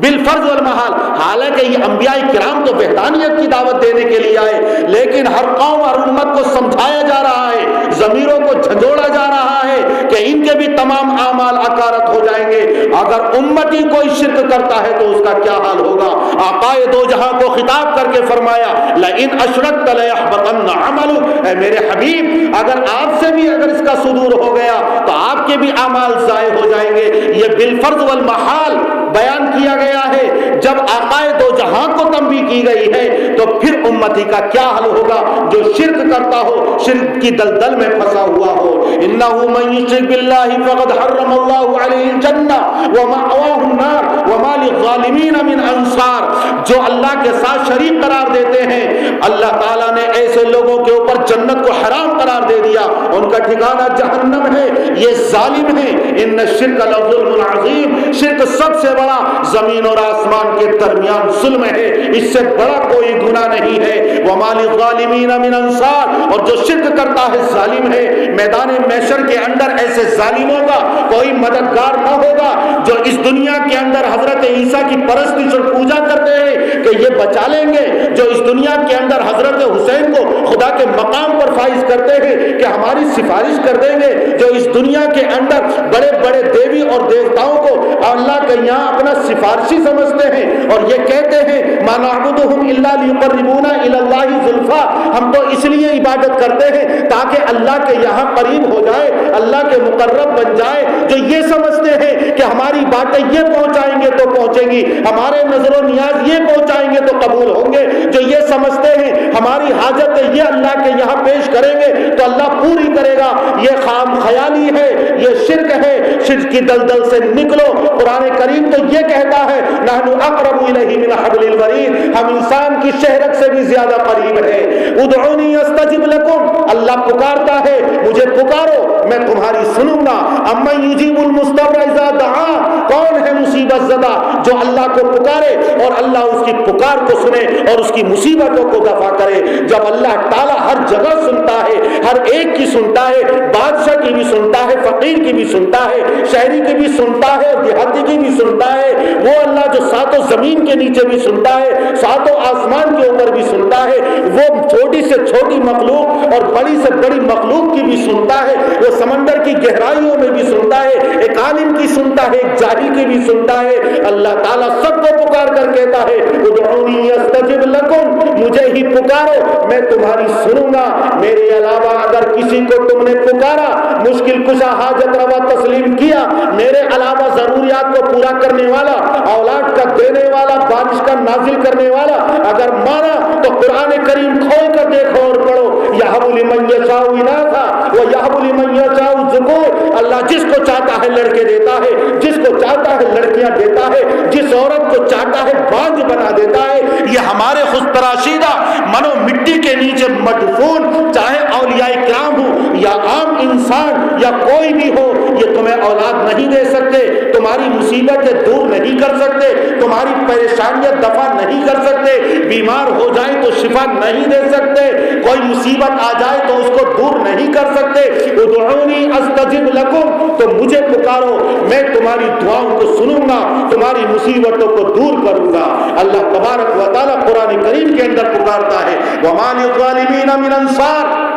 بالفرض والمحال، حالانکہ یہ انبیاء کرام تو وحدانیت کی دعوت دینے کے لیے آئے، لیکن ہر قوم اور امت کو سمجھایا جا رہا ہے، ضمیروں کو جھنجھوڑا جا رہا ہے کہ ان کے بھی تمام اعمال اکارت ہو جائیں گے۔ اگر امتی کوئی شرک کرتا ہے تو اس کا کیا حال ہوگا؟ آقا دو جہاں کو خطاب کر کے فرمایا لئن اشرکت لیحبطن عملک، اے میرے حبیب اگر آپ سے بھی اگر اس کا صدور ہو گیا تو آپ کے بھی اعمال ضائع ہو جائیں گے۔ یہ بالفرض والمحال بیان کیا گیا ہے۔ جب آقا دو جہاں کو تنبیہ کی گئی ہے تو پھر امتی کا کیا حل ہوگا جو شرک کرتا ہو، شرک کی دلدل میں پھنسا ہوا ہو۔ انہ من یشرک باللہ فقد حرم اللہ علیہ الجنہ ومأواہ النار وما للظالمین من انصار، جو اللہ کے ساتھ شریک قرار دیتے ہیں اللہ تعالیٰ نے ایسے لوگوں کے اوپر جنت کو حرام قرار دے دیا، ان کا ٹھکانہ جہنم ہے، یہ ظالم ہے۔ ان الشرک لظلم عظیم، شرک سب سے بڑا زمین اور آسمان کے درمیان ظلم ہے، اس سے بڑا کوئی گناہ نہیں ہے۔ وما للظالمین من انصار، اور جو شرک کرتا ہے ظالم ہے۔ میدان محشر کے اندر ایسے ظالموں کا کوئی مددگار نہ ہوگا جو اس دنیا کے اندر حضرت عیسیٰ کی پرستش اور پوجا کرتے ہیں کہ یہ بچا لیں گے، جو اس دنیا کے اندر حضرت حسین کو خدا کے مقام پر فائز کرتے ہیں کہ ہماری سفارش کر دیں گے، جو اس دنیا کے اندر بڑے بڑے دیوی اور دیوتاؤں کو اللہ کے یہاں اپنا سفارشی سمجھتے ہیں اور یہ کہتے ہیں ما نعبدهم الا ليقربونا الى الله زلفا، ہم تو اس لیے عبادت کرتے ہیں تاکہ اللہ کے یہاں قریب ہو جائے، اللہ کے مقرب بن جائے، جو یہ سمجھتے ہیں کہ ہماری باتیں یہ پہنچائیں گے تو پہنچیں گی، ہمارے نظر و نیاز یہ پہنچائیں گے تو قبول ہوں گے، جو یہ سمجھتے ہیں ہماری حاجت یہ اللہ کے یہاں پیش کریں گے تو اللہ پوری کرے گا، یہ خام خیالی ہے، یہ شرک ہے۔ شرک کی دلدل سے نکلو۔ قرآن کریم تو یہ کہتا ہے نحن اقرب الیہ من حبل الورید، ہم انسان کی شہرت سے بھی زیادہ قریب ہے۔ ادعونی استجب لکم، اللہ پکارتا ہے مجھے پکارو میں تمہاری سنوں گا۔ امن یجیب المضطر اذا دعا، کون ہے مصیبت زدہ جو اللہ کو پکارے اور اللہ اس کی پکار کو سنے اور اس کی مصیبتوں کو دفع کرے۔ جب اللہ تعالیٰ ہر جگہ سنتا ہے، ہر ایک کی سنتا ہے، بادشاہ کی بھی سنتا ہے، فقیر کی بھی سنتا ہے، شہری کی بھی سنتا ہے اور دیہاتی کی بھی سنتا ہے، وہ اللہ جو ساتوں زمین کے نیچے بھی سنتا ہے، ساتوں آسمان کے اوپر بھی سنتا ہے، وہ چھوٹی سے چھوٹی مخلوق اور بڑی سے بڑی مخلوق کی بھی سنتا ہے، وہ سمندر کی گہرائیوں میں بھی سنتا ہے، ایک عالم کی سنتا ہے، ایک جاہل کی بھی سنتا ہے۔ اللہ تعالیٰ سب کو پکار کر کہتا ہے ادعونی استجب لکم، مجھے ہی پکارو میں تمہاری سنوں گا۔ میرے علاوہ اگر کسی کو تم نے پکارا، مشکل کشا حاجت روا تسلیم کیا، میرے علاوہ ضروریات کو پورا کرنے والا، اولاد کا دینے والا، بارش کا نازل کرنے والا اگر مانا تو قرآن کریم کھول کر دیکھو اور پڑھو، یہب لمن یشاء اناثا ویہب لمن یشاء الذکور، اللہ جس کو چاہتا ہے لڑکے دیتا ہے، جس کو چاہتا ہے لڑکیاں دیتا ہے، جس عورت کو چاہتا ہے بانجھ بنا دیتا ہے۔ یہ ہمارے خود تراشیدہ منو مٹی کے نیچے مدفون، چاہے اولیاء کرام ہوں یا عام انسان یا کوئی بھی ہو، یہ تمہیں اولاد نہیں دے سکتے، تمہاری مصیبتیں دور نہیں کر سکتے، تمہاری پریشانیاں دفع نہیں کر سکتے، بیمار ہو جائیں تو شفا نہیں دے سکتے، کوئی مصیبت آ جائے تو اس کو دور نہیں کر سکتے۔ ادعونی استجب لکم، تو مجھے پکارو میں تمہاری دعاؤں کو سنوں گا، تمہاری مصیبتوں کو دور کروں گا۔ اللہ تبارک و تعالیٰ قرآن کریم کے اندر پکارتا ہے وَمَا لِلظَّالِمِينَ مِنْ أَنصَارٍ،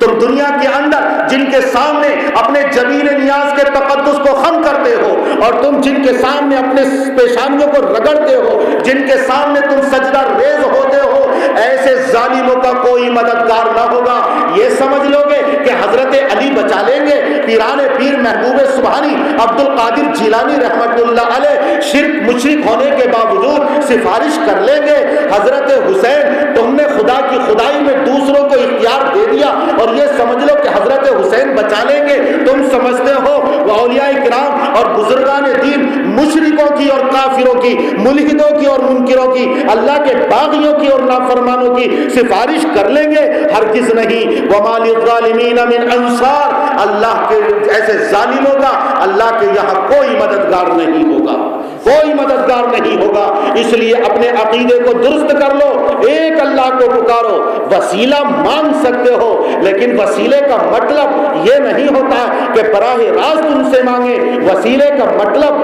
تم دنیا کے اندر جن کے سامنے اپنے جبین نیاز کے تقدس کو خم کرتے ہو اور تم جن کے سامنے اپنے پیشانیوں کو رگڑتے ہو، جن کے سامنے تم سجدہ ریز ہوتے ہو، ایسے ظالموں کا کوئی مددگار نہ ہوگا۔ یہ سمجھ لو گے کہ حضرت علی بچا لیں گے، پیران پیر محبوب سبحانی عبد القادر جیلانی رحمت اللہ علیہ شرک مشرک ہونے کے باوجود سفارش کر لیں گے۔ حضرت حسین، تم نے خدا کی خدائی میں دوسروں کو اختیار دے دیا اور یہ سمجھ لو کہ حضرت حسین بچا لیں گے۔ تم سمجھتے ہو اولیاء کرام اور بزرگان دین مشرکوں کی اور کافروں کی، ملحدوں کی اور منکروں کی، اللہ کے باغیوں کی اور نافرمانوں کی سفارش کر لیں گے؟ ہرگز نہیں۔ وَمَا لِلظَّالِمِينَ مِنْ أَنصَارٍ، اللہ کے ایسے ظالموں کا اللہ کے یہاں کوئی مددگار نہیں ہوگا، کوئی مددگار نہیں ہوگا۔ اس لیے اپنے عقیدے کو درست کر لو، ایک اللہ کو پکارو۔ وسیلہ مانگ سکتے ہو لیکن وسیلے کا مطلب یہ نہیں ہوتا کہ براہ راست ان سے مانگے۔ وسیلے کا مطلب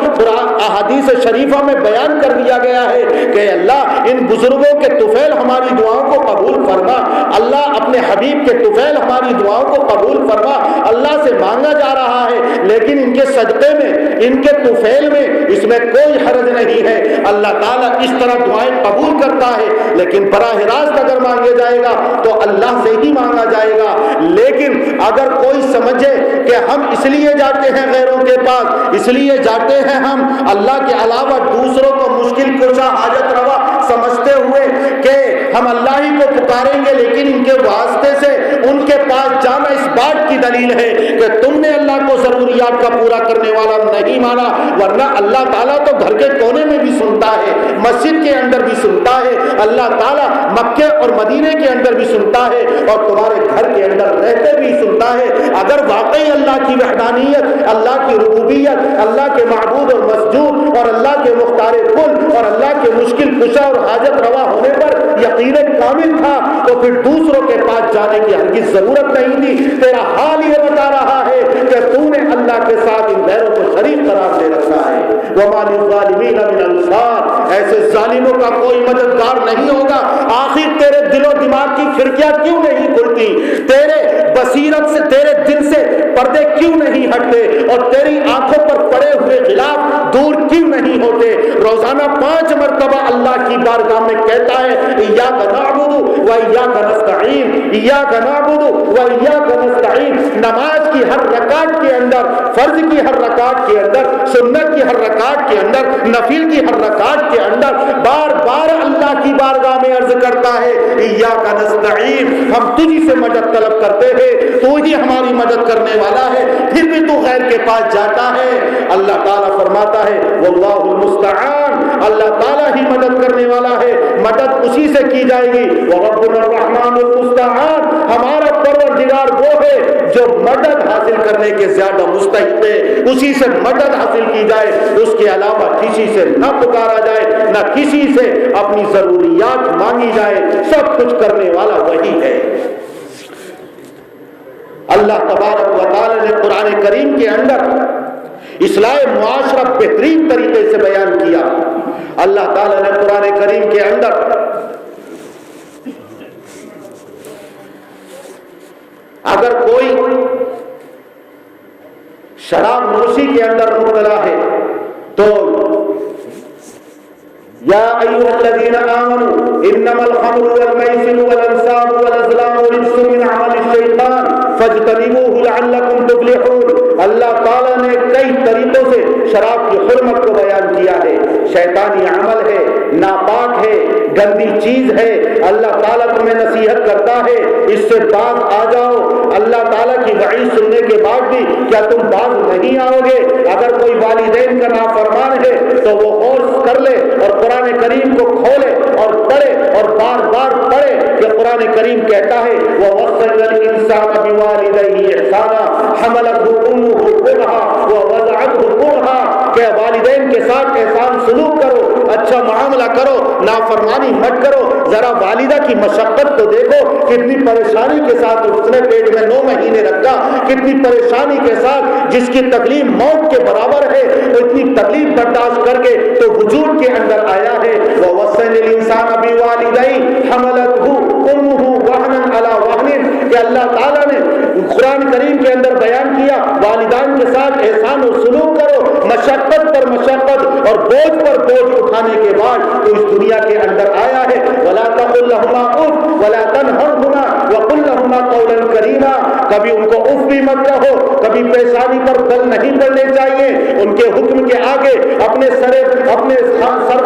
احادیث شریفہ میں بیان کر دیا گیا ہے کہ اللہ ان بزرگوں کے طفیل ہماری دعاؤں کو قبول فرما، اللہ اپنے حبیب کے طفیل ہماری دعاؤں کو قبول فرما۔ اللہ سے مانگا جا رہا ہے لیکن ان کے صدقے میں، ان کے طفیل میں، اس میں کوئی حرج نہیں ہے۔ اللہ تعالیٰ اس طرح دعائیں قبول کرتا ہے لیکن براہ راست اگر مانگے جائے گا تو اللہ سے ہی مانگا جائے گا۔ لیکن اگر کوئی سمجھے کہ ہم اس لیے جاتے ہیں غیروں کے پاس، اس لیے جاتے ہیں ہم اللہ کے علاوہ دوسروں کو مشکل کشا حاجت روا سمجھتے ہوئے کہ ہم اللہ ہی کو پکاریں گے، لیکن ان کے واسطے سے ان کے پاس جانا اس بات کی دلیل ہے کہ تم نے اللہ کو ضروریات کا پورا کرنے والا نہیں مانا، ورنہ اللہ تعالیٰ تو گھر کے کونے میں بھی سنتا ہے، مسجد کے اندر بھی سنتا ہے، اللہ تعالیٰ مکے اور مدینے کے اندر بھی سنتا ہے اور تمہارے گھر کے اندر رہتے بھی سنتا ہے۔ اگر واقعی اللہ کی وحدانیت، اللہ کی ربوبیت، اللہ کے معبود اور مسجود اور اللہ کے مختار کل اور اللہ کے مشکل کشا اور حاجت روا ہونے پر یقین کامل تھا تو پھر دوسروں کے پاس جانے کی ہرگز ضرورت نہیں تھی۔ تیرا حال یہ بتا رہا ہے کہ تو نے اللہ کے ساتھ ان غیروں کو شریک قرار دے رکھا ہے۔ وَمَا لِلظَّالِمِينَ مِنْ أَنصَارٍ، ایسے ظالموں کا کوئی مددگار نہیں ہوگا۔ آخر تیرے دل و دماغ کی کھڑکیاں کیوں نہیں کھلتی؟ تیرے بصیرت سے، تیرے دل سے پردے کیوں نہیں ہٹتے اور تیری آنکھوں پر پڑے ہوئے غلاف دور کیوں نہیں ہوتے؟ روزانہ 5 مرتبہ اللہ کی بارگاہ میں کہتا ہے إِيَّاكَ نَعْبُدُ وَإِيَّاكَ نَسْتَعِينُ، إِيَّاكَ نَعْبُدُ وَإِيَّاكَ نَسْتَعِينُ۔ نماز کی ہر رکعت کے اندر، فرض کی ہر رکعت کے اندر، سنت کی ہر رکعت کے اندر، نفل کی ہر رکعت کے اندر بار بار اللہ کی بارگاہ میں عرض کرتا ہے إِيَّاكَ نَسْتَعِينُ، ہم تجھی سے مدد طلب کرتے ہیں، تو ہی ہماری مدد کرنے والا ہے، پھر بھی تو غیر کے پاس جاتا ہے۔ اللہ تعالیٰ فرماتا ہے واللہ المستعان، اللہ تعالیٰ ہی مدد کرنے والا ہے، مدد اسی سے کی جائے گی۔ وَرَبُّنَا الرَّحْمَنُ الْمُسْتَعَانُ، ہمارا پروردگار پروردگار وہ ہے جو مدد حاصل کرنے کے زیادہ مستحق ہے، اسی سے مدد حاصل کی جائے، اس کے علاوہ کسی سے نہ پکارا جائے، نہ کسی سے اپنی ضروریات مانگی جائے، سب کچھ کرنے والا وہی ہے۔ اللہ تبارک و تعالی نے قرآن کریم کے اندر اصلاح معاشرہ بہترین طریقے سے بیان کیا۔ اللہ تعالی نے قرآن کریم کے اندر اگر کوئی شراب نوشی کے اندر مبتلا ہے تو یا ایھا الذین آمنوا انما الخمر والمیسر والانصاب والازلام رجس من عمل الشیطان فاجتنبوه لعلکم تفلحون۔ اللہ تعالیٰ نے کئی طریقوں سے شراب کی حرمت کو بیان کیا ہے، شیطانی عمل ہے، ناپاک ہے، گندی چیز ہے۔ اللہ تعالیٰ تمہیں نصیحت کرتا ہے اس سے باز آ جاؤ۔ اللہ تعالیٰ کی وعید سننے کے بعد بھی کیا تم باز نہیں آؤ گے؟ اگر کوئی والدین کا نافرمان ہے تو وہ غور کر لے اور قرآن کریم کو کھولے اور پڑھے اور بار بار پڑھے کہ قرآن کریم کہتا ہے وَوَصَّيْنَا الْإِنسَانَ بِوَالِدَيْهِ إِحْسَانًا حَمَلَتْهُ أُمُّهُ كُرْهًا وَوَضَعَتْهُ كُرْهًا، کہ والدین کے ساتھ احسان سلوک کرو، اچھا معاملہ کرو، نافرمانی مت کرو۔ ذرا والدہ کی مشقت تو دیکھو، کتنی پریشانی کے ساتھ اس نے پیٹ میں 9 مہینے رکھا، کتنی پریشانی کے ساتھ، جس کی تکلیف موت کے برابر ہے، اتنی تکلیف برداشت کر کے تو وجود کے اندر آیا ہے۔ وَوَصَّيْنَا الْإِنسَانَ بِوَالِدَيْهِ حَمَلَتْهُ أُمُّهُ وَهْنًا عَلَى وَهْنٍ، کہ اللہ تعالیٰ نے قرآن کریم کے اندر بیان کیا والدین کے ساتھ احسان و سلوک کرو، مشقت پر مشقت اور بوجھ پر بوجھ اٹھانے کے بعد تو اس دنیا کے اندر آیا ہے۔ وَلَا تَقُل لَّهُمَا أُفٍّ وَلَا تَنْهَرْهُمَا وَقُل لَّهُمَا قَوْلًا كَرِيمًا، کبھی ان کو اف بھی مت کہو، کبھی پیشانی پر بل نہیں پڑنے چاہیے، ان کے حکم کے آگے اپنے سر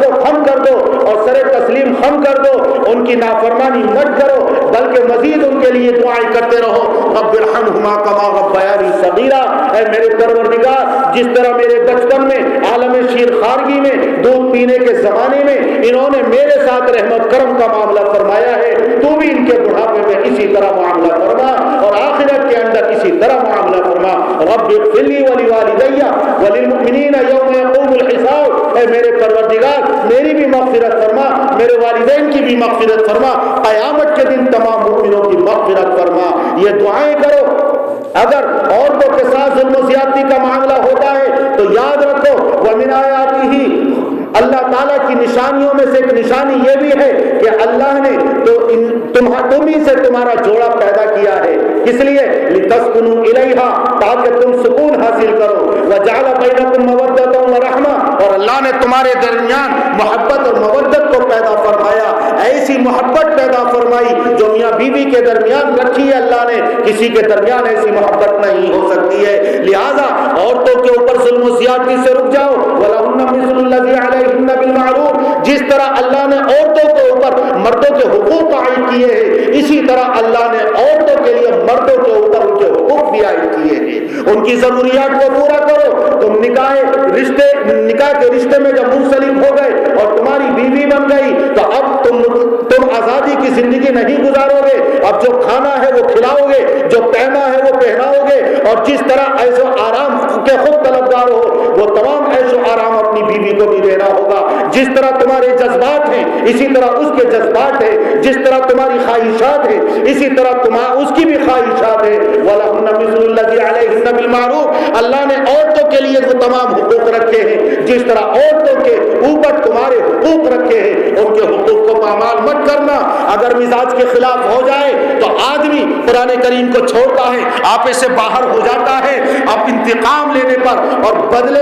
کو خم کر دو اور سر تسلیم خم کر دو، ان کی نافرمانی مت کرو بلکہ مزید ان کے لیے دعائیں کرتے رہو۔ رب ارحمہما کما ربیانی صغیرا، اے میرے پروردگار جس طرح میرے بچپن میں عالم شیر خارگی میں دودھ پینے کے زمانے میں انہوں نے میرے ساتھ رحمت کرم کا معاملہ فرمایا ہے، تو بھی ان کے بڑھاپے میں اسی طرح معاملہ فرما اور آخرت کے اندر اسی طرح معاملہ فرما۔ رب اغفر لی ولوالدی وللمؤمنین یوم یقوم الحساب، اے میرے پروردگار میری بھی مغفرت فرما، میرے والدین کی بھی مغفرت فرما، قیامت کے دن تمام مومنوں کی مغفرت فرما۔ یہ دعائیں کرو۔ اگر عورتوں کے ساتھ ظلم و زیادتی کا معاملہ ہوتا ہے تو یاد رکھو وَمِنْ آیَاتِهِ، اللہ تعالیٰ کی نشانیوں میں سے ایک نشانی یہ بھی ہے کہ اللہ نے تو تم ہی سے تمہارا جوڑا پیدا کیا ہے، اس لیے لِتَسْكُنُوا إِلَيْهَا، تاکہ تم سکون حاصل کرو، وَجَعَلَ بَيْنَكُمْ مَوَدَّةً وَرَحْمَةً، اور اللہ نے تمہارے درمیان محبت اور مودت کو پیدا فرمایا، ایسی محبت پیدا فرمائی جو میاں بیوی کے درمیان رکھی ہے اللہ نے، کسی کے درمیان ایسی محبت نہیں ہو سکتی ہے۔ لہذا عورتوں کے اوپر ظلم و زیادتی سے رک جاؤ، وَلَهُنَّ مِثْلُ الَّذِي عَلَيْهِنَّ بِالْمَعْرُوفِ، جس طرح اللہ نے عورتوں کے اوپر مردوں کے حقوق عائد کیے ہیں، اسی طرح اللہ نے عورتوں کے لیے مردوں کے اوپر ان کے حقوق بھی عائد کیے ہیں۔ ان کی ضروریات کو پورا کرو۔ تم نکاح کے رشتے میں جب منسلک ہو گئے اور تمہاری بیوی بن گئی تو اب تم آزادی کی زندگی نہیں گزارو گے، اب جو کھانا ہے وہ کھلاؤ گے، جو پہنا ہے وہ پہناؤ گے، اور جس طرح عیش و آرام کے خود طلبگار ہو وہ تمام عیش و آرام اپنی بیوی کو بھی دینا ہوگا۔ جس طرح تمہارے جذبات ہیں اسی طرح اس کے جذبات ہیں، جس طرح تمہاری خواہشات ہیں اسی طرح اس کی بھی خواہشات ہیں۔ وَلَهُنَّ مِثْلُ الَّذِي عَلَيْهِنَّ بِالْمَعْرُوفِ، اللہ نے عورتوں کے لیے وہ تمام حقوق رکھے ہیں، جس طرح عورتوں کے اوپر تمہارے حقوق رکھے ہیں، ان کے حقوق کو پامال مت کرنا۔ اگر مزاج کے خلاف ہو جائے تو آدمی قرآن کریم کو چھوڑتا ہے، آپے سے باہر ہو جاتا ہے، اب انتقام لینے پر اور بدلے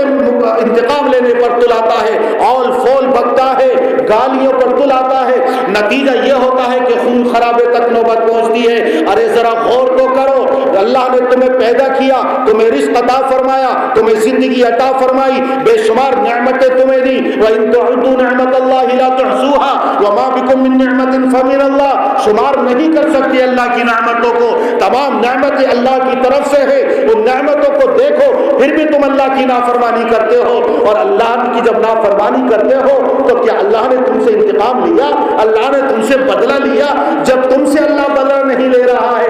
انتقام لینے پر تل آتا ہے، اول فول بکتا ہے، گالیوں پر تل آتا ہے، نتیجہ یہ ہوتا ہے کہ خون خرابے تک نوبت پہنچتی ہے۔ ارے ذرا غور تو کرو، اللہ نے تمہیں پیدا کیا، تمہیں رزق عطا فرمایا، تمہیں زندگی عطا فرمائی، بے شمار نعمتیں تمہیں دی، وَإِن تَعُدُّوا نِعْمَتَ اللَّهِ لَا تُحْصُوهَا وَمَا بِكُم مِّن نِّعْمَةٍ فَمِنَ اللَّهِ، شمار نہیں کر سکتے اللہ کی نعمتوں کو، تمام نعمتیں اللہ کی طرف سے ہے۔ ان نعمتوں کو دیکھو پھر بھی تم اللہ کی نافرمانی کرتے ہو، اور اللہ کی جب نافرمانی کرتے ہو تو کیا اللہ نے تم سے انتقام لیا؟ اللہ نے تم سے بدلہ لیا؟ جب تم سے اللہ بدلہ نہیں لے رہا ہے،